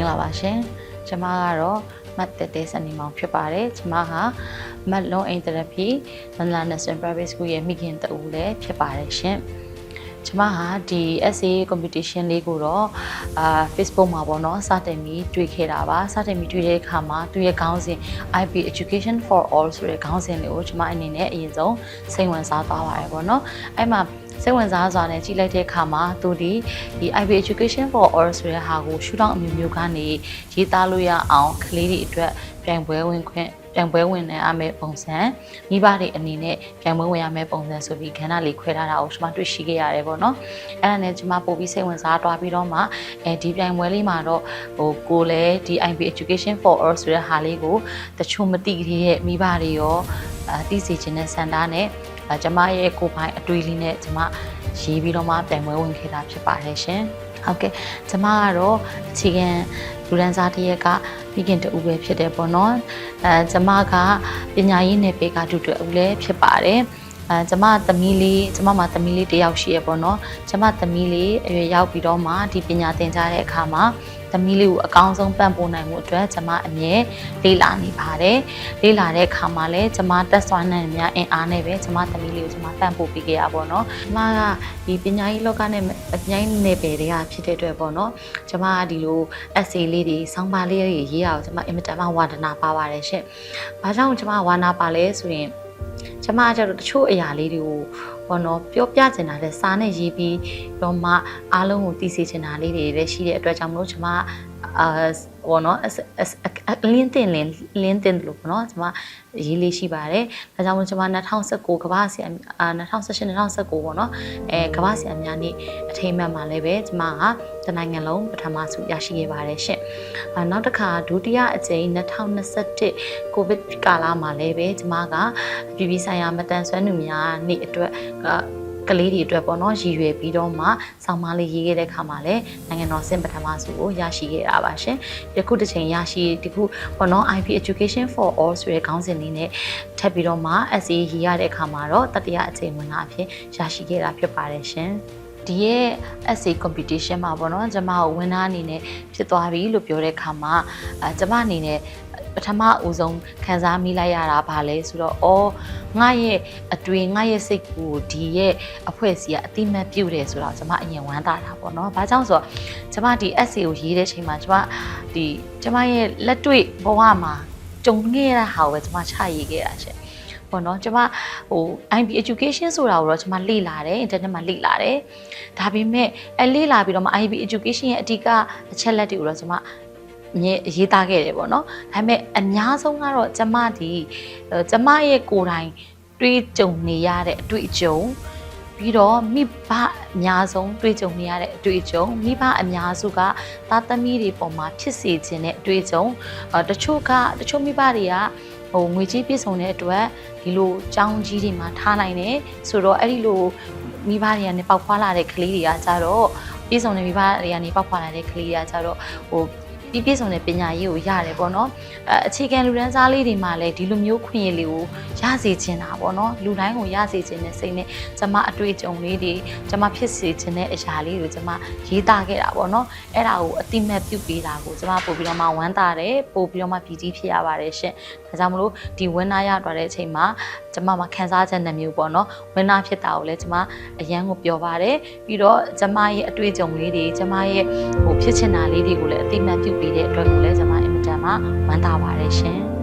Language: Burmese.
င်္ဂလာပါရှင်ကျမကတော့မတ်တဲစနေမောင်ဖြစ်ပါတယ်ကျမဟာမတ်လုံးအိမ်သရပီမန္တလာ National Private School ရဲ့မိခင်တူလည်းဖြစ်ပါတယ်ရှင်ကျမဟာဒီ essay competition လေးကိုတော့Facebook မှာပေါ့နော်စတင်ပြီးတွေ့ခဲ့တာပါစတင်ပြီးတွေ့တဲ့အခါမှာသူရဲ့ခေါင်းစဉ် IB Education for All ဆိုတဲ့ခေါင်းစဉ်လေးကိုကျမအနေနဲ့အရင်ဆုံးစိတ်ဝင်စားသွားပါတယ်ပေါ့နော်အဲ့မှာစိတ်ဝင်စားစွာနဲ့ကြည့်လိုက်တဲ့အခါမှာသူဒီ IB Education for All ဆိုတဲ့ဟာကိုရှုထောင့်အမျိုးမျိုးကနေရေးသားလို့ရအောင်ကလေးတွေအတွက်ပြိုင်ပွဲဝင်နေရမယ့်ပုံစံမိဘတွေအနေနဲ့ပြိုင်ပွဲဝင်ရမယ့်ပုံစံဆိုပြီးခဏလေးခွဲထားတာကိုကျွန်မတွေ့ရှိခဲ့ရတယ်ပေါ့နော်အဲ့ဒါနဲ့ကျွန်မပို့ပြီးစိတ်ဝင်စားသွားပြီးတော့မှဒီပြိုင်ပွဲလေးမှာတော့ကိုလည်းဒီ IB Education for All ဆိုတဲ့ဟာလေးကိုတချို့မသိသေးတဲ့မိဘတွေရောသိစေချင်တဲ့စံတားနဲ့ကျမရဲ့ကိုယ်ပိုင်အတွေ့အလေးနဲ့ကျမရေးပြီးတော့မှပြိုင်ပွဲဝင်ခဲ့တာဖြစ်ပါတယ်ရှင်ဟုတ်ကဲ့ကျမကတော့အခြေခံလူဒန်းစားတစ်ရက်ကမိခင်တူပဲဖြစ်တယ်ပေါ့နော်ကျမကပညာရေးနယ်ပယ်ကတူတူဦးလည်းဖြစ်ပါတယ်ကျမသမီးလေးကျမမှာသမီးလေးတစ်ယောက်ရှိရပေါ့နော်ကျမသမီးလေးအရွယ်ရောက်ပြီးတော့မှဒီပညာသင်ကြားတဲ့အခါမှာသမီးလေးကိုအကောင်းဆုံးပံ့ပိုးနိုင်မှုအတွက်ကျမအမြဲလေ့လာနေပါတယ်လေ့လာတဲ့အခါမှာလည်းကျမတက်ဆွမ်းနိုင်များအင်အားနဲ့ပဲကျမသမီးလေးကိုကျမပံ့ပိုးပေးခဲ့ရပါတော့ကျမကဒီပညာရေးလောကနဲ့ပညာရေးနယ်ပယ်တွေကဖြစ်တဲ့အတွက်ပေါ့နော်ကျမကဒီလို essay လေးတွေဆောင်းပါးလေးတွေရေးရအောင်ကျမအင်မတန်မှဝါဒနာပါပါတယ်ရှင့်။ဘာကြောင့်ကျမဝါနာပါလဲဆိုရင်ကျမကကျတော့တချို့အရာလေးတွေကိုဘောနော်ပြောပြချင်တာတဲ့စာနဲ့ရေးပြီးတော့မှအားလုံးကိုသိစေချင်တာလေးတွေလည်းရှိတဲ့အတွက်ကြောင့်မလို့ကျမဘောနော်လင်းတင်လို့ပေါ့နော်ကျမရေးလေးရှိပါတယ်ဒါကြောင့်မို့ကျမ2019ကမ္ဘာဆရာ2018-2019ပေါ့နော်ကမ္ဘာဆရာများနေ့အထိမ်းအမှတ်မှာလည်းပဲကျမကတနိုင်ငံလုံးပထမဆုရရှိခဲ့ပါတယ်ရှင့်နောက်တစ်ခါဒုတိယအကြိမ်2021ကိုဗစ်ကာလမှာလည်းပဲကျမကပြည်ပဆိုင်ရာမတန်ဆွမ်းသူများနေ့အတွက်ကလေးတွေအတွက်ပေါ့နော်ရည်ရွယ်ပြီးတော့မှဆောင်းပါးလေးရေးခဲ့တဲ့ခါမှာလည်းနိုင်ငံတော်ဆင့်ပထမဆုကိုရရှိခဲ့တာပါရှင်။ယခုတစ်ချိန်ရရှိဒီခုပေါ့နော် IB Education for All ဆိုတဲ့ခေါင်းစဉ်လေးနဲ့ထပ်ပြီးတော့မှ essay ရေးရတဲ့အခါမှာတော့တတိယအကြိမ်ဝင်တာအဖြစ်ရရှိခဲ့တာဖြစ်ပါတယ်ရှင်။ဒီရဲ့ essay competition မှာပေါ့နော်ကျွန်မကိုဝင်သားအနေနဲ့ဖြစ်သွားပြီလို့ပြောတဲ့အခါမှာကျွန်မအနေနဲ့ပထမဦးဆုံးခံစားမိလိုက်ရတာဗာလဲဆိုတော့ငါရဲ့အတွေ့ငါရဲ့စိတ်ကိုဒီရဲ့အဖွဲ့အစည်းကအတိမတ်ပြုတ်တယ်ဆိုတော့ကျွန်မအရင်ဝမ်းသာတာပေါ့နော်။ဘာကြောင့်ဆိုတော့ကျွန်မဒီ essay ကိုရေးတဲ့ချိန်မှာကျွန်မရဲ့လက်တွေ့ဘဝမှာကြုံခဲ့ရတာဟာကိုပဲကျွန်မချရေးခဲ့တာရှင်။ပေါ့နော်ကျွန်မIB Education ဆိုတာကိုတော့ကျွန်မလေ့လာတယ် internet မှာလေ့လာတယ်။ဒါပေမဲ့လေ့လာပြီးတော့မှ IB Education ရဲ့အဓိကအချက်လက်တွေကိုတော့ကျွန်မရေးသားခဲ့တယ်ပေါ့နော်ဒါပေမဲ့အများဆုံးကတော့ကျမရဲ့ကိုယ်တိုင်တွေးကြုံနေရတဲ့အတွေ့အကြုံပြီးတော့မိဘအများဆုံးတွေးကြုံနေရတဲ့အတွေ့အကြုံမိဘအများစုကသားသမီးတွေပေါ်မှာဖြစ်စေခြင်းတဲ့အတွေ့အကြုံတချို့မိဘတွေကငွေကြီးပြည့်စုံတဲ့အတွက်ဒီလိုကျောင်းကြီးတွေမှာထားနိုင်တယ်ဆိုတော့အဲ့ဒီလိုမိဘတွေကနေပေါက်ဖွာလာတဲ့ကလေးတွေကကြတော့ပြည့်စုံတဲ့မိဘတွေကနေပေါက်ဖွာလာတဲ့ကလေးတွေကကြတော့ပြည့်စုံတဲ့ပညာရေးကိုရတယ်ပေါ့နော်အခြေခံလူတန်းစားလေးတွေမှာလည်းဒီလိုမျိုးခွင့်ရလေးကိုရစေချင်တာပေါ့နော်လူတိုင်းကိုရစေချင်တဲ့စိတ်နဲ့ကျမအတွေ့အကြုံလေးတွေကျမဖြစ်စေချင်တဲ့အရာလေးတွေကျမရေးသားခဲ့တာပေါ့နော်အဲ့ဒါကိုအတိမတ်ပြုပေးတာကိုကျမပို့ပြီးတော့မှဝမ်းသာတယ်ပို့ပြီးတော့မှပြည်ကြီးဖြစ်ရပါတယ်ရှင်ဒါကြောင့်မလို့ဒီဝင်းနာရသွားတဲ့အချိန်မှာကျမမှာခံစားချက်နှမျိုးပေါ့နော်ဝင်းနာဖြစ်တာကိုလည်းကျမအရန်ကိုပြောပါတယ်ပြီးတော့ကျမရဲ့အတွေ့အကြုံလေးတွေကျမရဲ့ဖြစ်ချင်တာလေးတွေကိုလည်းအတိမတ်ပြုပေးတဲ့အတွက်ကိုလည်းကျွန်မအင်မတန်မှဝမ်းသာပါတယ်ရှင်